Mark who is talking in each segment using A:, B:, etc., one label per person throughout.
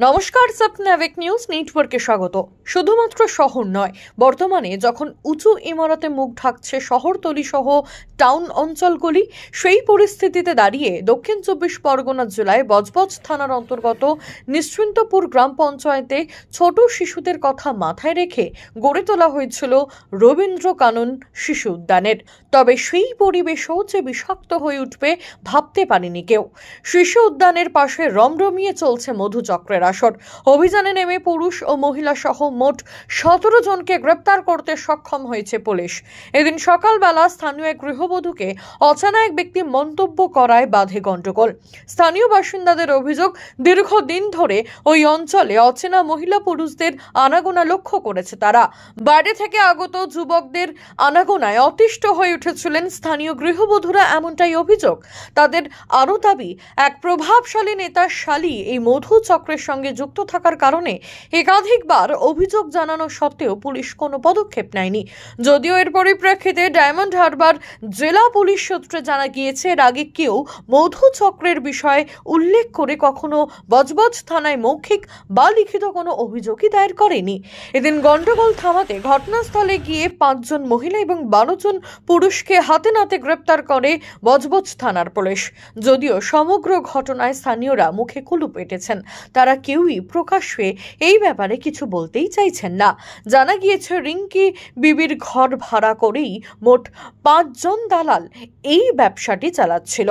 A: নমস্কার, স্বপ্নাবিক নিউজ নেটওয়ার্কে স্বাগত। শুধুমাত্র শহর নয়, বর্তমানে যখন উঁচু ইমারতে মুখ ঢাকছে শহরতলি সহ টাউন অঞ্চলগুলি, সেই পরিস্থিতিতে দাঁড়িয়ে দক্ষিণ 24 পরগনা জেলায় বজবজ থানার অন্তর্গত নিশ্চিন্তপুর গ্রাম পঞ্চায়েতে ছোট শিশুদের কথা মাথায় রেখে গড়ে তোলা হয়েছিল রবীন্দ্র কানন শিশু উদ্যানের। তবে সেই পরিবেশও যে বিষাক্ত হয়ে উঠবে ভাবতে পারেনি কেউ। শিশু উদ্যানের পাশে রমরমিয়ে চলছে মধুচক্রের আসর। অভিযানে নেমে পুরুষ ও মহিলা সহ মোট 17 জনকে গ্রেপ্তার করতে সক্ষম হয়েছে পুলিশ। এদিন সকালবেলা স্থানীয় এক গৃহবধূকে অচেনা এক ব্যক্তি মন্তব্য করায় বাধে গন্ডগোল। স্থানীয় বাসিন্দাদের অভিযোগ, দীর্ঘদিন ধরে ওই অঞ্চলে অচেনা মহিলা পুরুষদের আনাগোনা লক্ষ্য করেছে তারা। বাইরে থেকে আগত যুবকদের আনাগোনায় অতিষ্ঠ হয়ে উঠেছিলেন স্থানীয় গৃহবধূরা, এমনটাই অভিযোগ তাদের। আরও দাবি, এক প্রভাবশালী নেতার শালী এই মধু চক্রের সঙ্গে যুক্ত থাকার কারণে একাধিকবার অভিযোগ জানানো সত্ত্বেও পুলিশ কোনো পদক্ষেপ নেয়নি। যদিও এর পরিপ্রেক্ষিতে ডায়মন্ড হারবার জেলা পুলিশ সূত্রে জানা গিয়েছে, এর আগে কেউ মধু চক্রের বিষয়ে উল্লেখ করে কখনো বজবজ থানায় মৌখিক বা লিখিত কোনো অভিযোগই দায়ের করেনি। এদিন গন্ডগোল থামাতে ঘটনাস্থলে গিয়ে 5 জন মহিলা এবং 12 জন পুরুষকে হাতে নাতে গ্রেপ্তার করে বজবজ থানার পুলিশ। যদিও সমগ্র ঘটনায় স্থানীয়রা মুখে কুলুপ এঁটেছেন, তারা কেউই প্রকাশ্যে এই ব্যাপারে কিছু বলতেই চাইছেন না। জানা গিয়েছে, রিঙ্কি বিবির ঘর ভাড়া করেই মোট 5 জন দালাল এই ব্যবসাটি চালাচ্ছিল।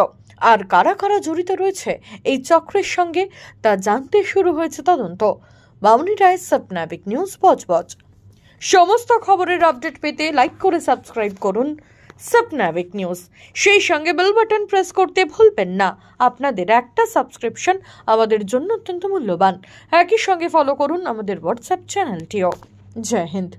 A: আর কারা কারা জড়িত রয়েছে এই চক্রের সঙ্গে তা জানতে শুরু হয়েছে তদন্ত। বামনি রায়, স্বপ্নাবিক নিউজ, বজবজ। সমস্ত খবরের আপডেট পেতে লাইক করে সাবস্ক্রাইব করুন স্বপ্নাবিক নিউজ। সেই সঙ্গে বেল বাটন প্রেস করতে ভুলবেন না। আপনাদের একটা সাবস্ক্রিপশন আমাদের জন্য অত্যন্ত মূল্যবান। একই সঙ্গে ফলো করুন আমাদের হোয়াটসঅ্যাপ চ্যানেলটিও। জয় হিন্দ।